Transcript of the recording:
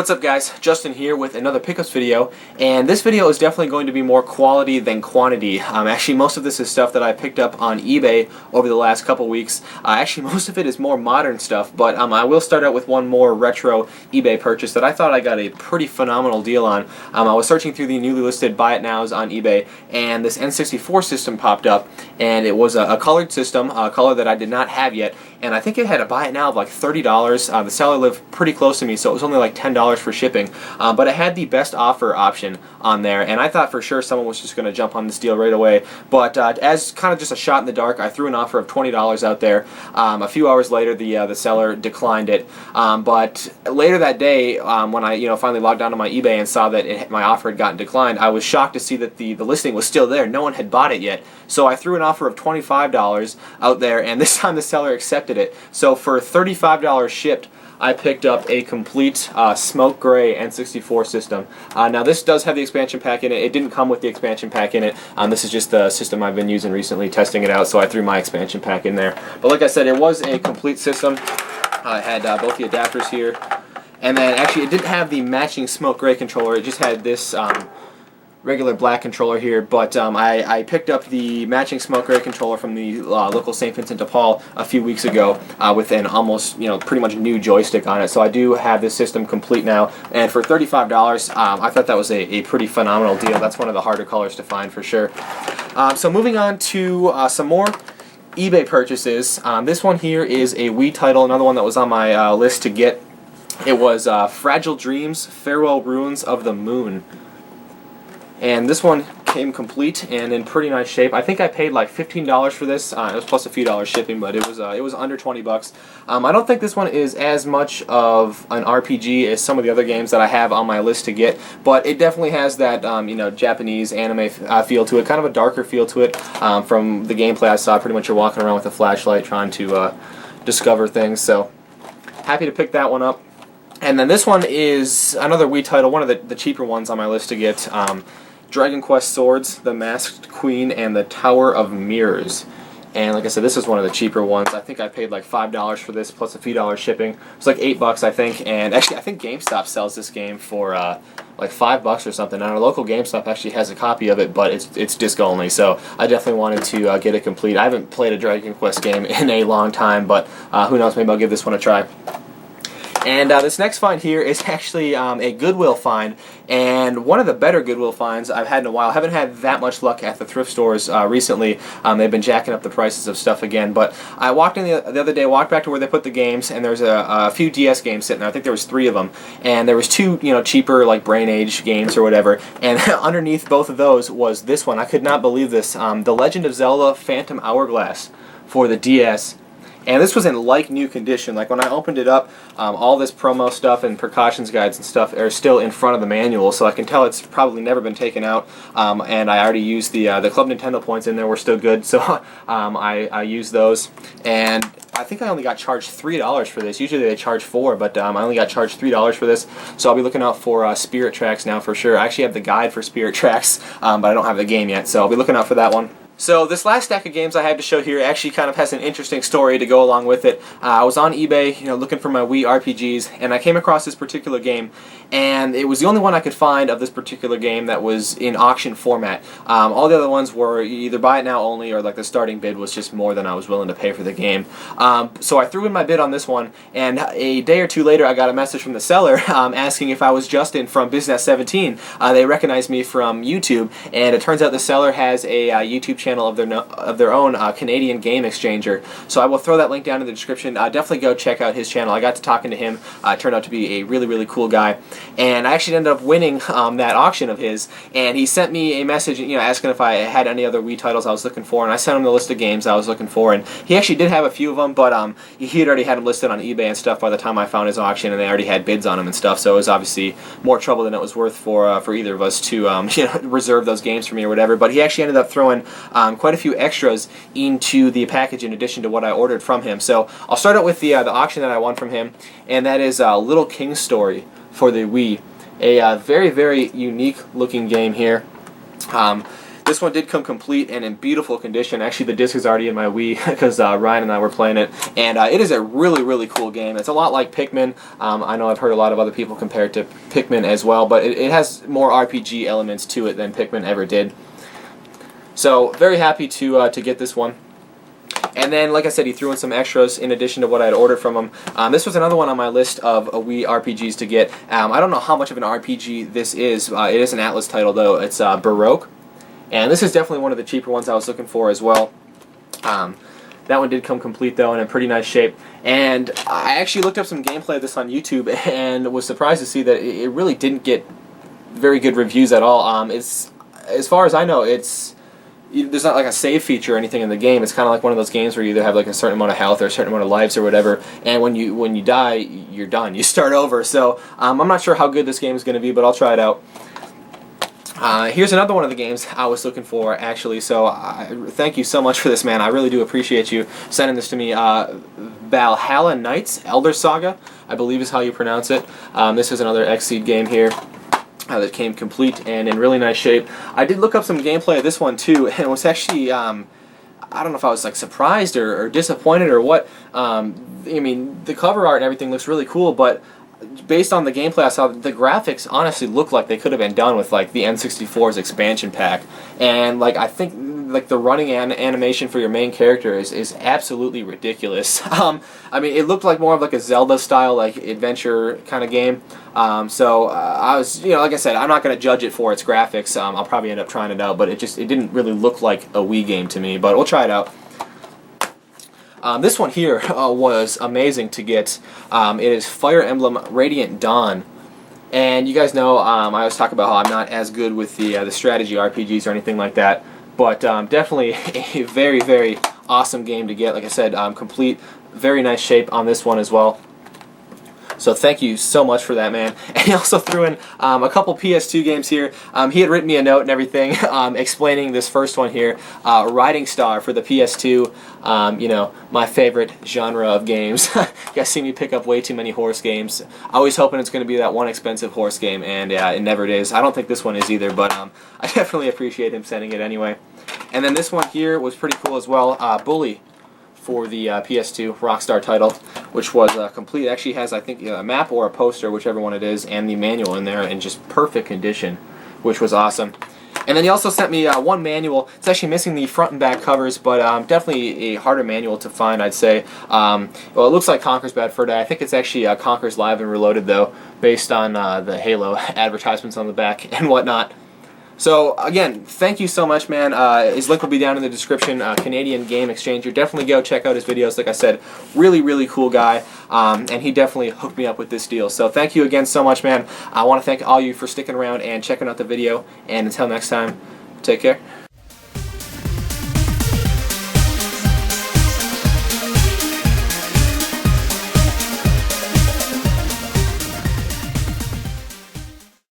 What's up guys, Justin here with another pickups video, and this video is definitely going to be more quality than quantity. Actually most of this is stuff that I picked up on eBay over the last couple weeks. Actually most of it is more modern stuff, but I will start out with one more retro eBay purchase that I thought I got a pretty phenomenal deal on. I was searching through the newly listed buy it nows on eBay, and this N64 system popped up, and it was a colored system, a color that I did not have yet, and I think it had a buy it now of like $30. The seller lived pretty close to me, so it was only like $10 for shipping, but it had the best offer option on there, and I thought for sure someone was just going to jump on this deal right away, but as kind of just a shot in the dark, I threw an offer of $20 out there. A few hours later the seller declined it, but later that day when I finally logged onto my eBay and saw that my offer had gotten declined, I was shocked to see that the listing was still there. No one had bought it yet, so I threw an offer of $25 out there, and this time the seller accepted it. So for $35 shipped, I picked up a complete smoke gray N64 system. Now this does have the expansion pack in it. It didn't come with the expansion pack in it. This is just the system I've been using recently, testing it out, so I threw my expansion pack in there. But like I said, it was a complete system. It had both the adapters here, and then actually it didn't have the matching smoke gray controller. It just had this regular black controller here, but I picked up the matching smoke gray controller from the local St. Vincent de Paul a few weeks ago with an almost pretty much new joystick on it, so I do have this system complete now, and for $35 I thought that was a pretty phenomenal deal. That's one of the harder colors to find for sure. So moving on to some more eBay purchases. This one here is a Wii title, another one that was on my list to get. It was Fragile Dreams, Farewell Ruins of the Moon. And this one came complete and in pretty nice shape. I think I paid like $15 for this. It was plus a few dollars shipping, but it was under 20 bucks. I don't think this one is as much of an RPG as some of the other games that I have on my list to get, but it definitely has that Japanese anime feel to it, kind of a darker feel to it. From the gameplay I saw, pretty much you're walking around with a flashlight trying to discover things. So happy to pick that one up. And then this one is another Wii title, one of the cheaper ones on my list to get. Dragon Quest Swords, The Masked Queen, and The Tower of Mirrors. And like I said, this is one of the cheaper ones. I think I paid like $5 for this plus a few dollars shipping. It's like $8 I think, and actually I think GameStop sells this game for like $5 or something. And our local GameStop actually has a copy of it, but it's disc only, so I definitely wanted to get it complete. I haven't played a Dragon Quest game in a long time, but who knows, maybe I'll give this one a try. And this next find here is actually a Goodwill find, and one of the better Goodwill finds I've had in a while. I haven't had that much luck at the thrift stores recently. They've been jacking up the prices of stuff again, but I walked in the other day, walked back to where they put the games, and there's a few DS games sitting there. I think there was 3 of them, and there was 2 cheaper like Brain Age games or whatever, and underneath both of those was this one. I could not believe this. The Legend of Zelda Phantom Hourglass for the DS. And this was in like new condition. Like when I opened it up, all this promo stuff and precautions guides and stuff are still in front of the manual, so I can tell it's probably never been taken out. And I already used the Club Nintendo points in there were still good, so I used those. And I think I only got charged $3 for this. Usually they charge $4, but I only got charged $3 for this. So I'll be looking out for Spirit Tracks now for sure. I actually have the guide for Spirit Tracks, but I don't have the game yet, so I'll be looking out for that one. So this last stack of games I have to show here actually kind of has an interesting story to go along with it. I was on eBay, looking for my Wii RPGs, and I came across this particular game, and it was the only one I could find of this particular game that was in auction format. All the other ones were either buy it now only, or like the starting bid was just more than I was willing to pay for the game. So I threw in my bid on this one, and a day or two later I got a message from the seller asking if I was Justin from Business17. They recognized me from YouTube, and it turns out the seller has a YouTube channel of their own Canadian game exchanger. So I will throw that link down in the description. Definitely go check out his channel. I got to talking to him. Turned out to be a really, really cool guy. And I actually ended up winning that auction of his. And he sent me a message, asking if I had any other Wii titles I was looking for. And I sent him the list of games I was looking for. And he actually did have a few of them, but he had already had them listed on eBay and stuff by the time I found his auction, and they already had bids on them and stuff. So it was obviously more trouble than it was worth for either of us to reserve those games for me or whatever. But he actually ended up throwing quite a few extras into the package in addition to what I ordered from him. So I'll start out with the auction that I won from him, and that is Little King Story for the Wii. A very, very unique looking game here. This one did come complete and in beautiful condition. Actually, the disc is already in my Wii because Ryan and I were playing it, and it is a really, really cool game. It's a lot like Pikmin. I know I've heard a lot of other people compare it to Pikmin as well, but it has more RPG elements to it than Pikmin ever did. So, very happy to get this one. And then, like I said, he threw in some extras in addition to what I had ordered from him. This was another one on my list of Wii RPGs to get. I don't know how much of an RPG this is. It is an Atlas title, though. It's Baroque. And this is definitely one of the cheaper ones I was looking for as well. That one did come complete, though, and in pretty nice shape. And I actually looked up some gameplay of this on YouTube and was surprised to see that it really didn't get very good reviews at all. As far as I know, there's not like a save feature or anything in the game. It's kind of like one of those games where you either have like a certain amount of health or a certain amount of lives or whatever, and when you die, you're done. You start over. So I'm not sure how good this game is going to be, but I'll try it out. Here's another one of the games I was looking for, actually, so thank you so much for this, man. I really do appreciate you sending this to me. Valhalla Knights Elder Saga, I believe is how you pronounce it. This is another Xseed game here. That came complete and in really nice shape. I did look up some gameplay of this one too, and it was actually, I don't know if I was like surprised or disappointed or what. I mean, the cover art and everything looks really cool, but based on the gameplay I saw, the graphics honestly look like they could have been done with like the N64's expansion pack. And like I think like the running animation for your main character is absolutely ridiculous. I mean, it looked like more of like a Zelda style like adventure kind of game. So I was, like I said, I'm not going to judge it for its graphics. I'll probably end up trying it out, but it didn't really look like a Wii game to me. But we'll try it out. This one here was amazing to get. It is Fire Emblem Radiant Dawn. And you guys know I always talk about how I'm not as good with the strategy RPGs or anything like that. But definitely a very, very awesome game to get. Like I said, complete, very nice shape on this one as well. So thank you so much for that, man. And he also threw in a couple PS2 games here. He had written me a note and everything explaining this first one here, Riding Star for the PS2. My favorite genre of games. You guys see me pick up way too many horse games. Always hoping it's going to be that one expensive horse game, and it never is. I don't think this one is either, but I definitely appreciate him sending it anyway. And then this one here was pretty cool as well, Bully for the PS2 Rockstar title, which was complete. It actually has, I think, a map or a poster, whichever one it is, and the manual in there in just perfect condition, which was awesome. And then he also sent me one manual. It's actually missing the front and back covers, but definitely a harder manual to find, I'd say. Well, it looks like Conker's Bad Fur Day. I think it's actually Conker's Live and Reloaded, though, based on the Halo advertisements on the back and whatnot. So, again, thank you so much, man. His link will be down in the description. Canadian Game Exchanger. Definitely go check out his videos. Like I said, really, really cool guy. And he definitely hooked me up with this deal. So thank you again so much, man. I want to thank all you for sticking around and checking out the video. And until next time, take care.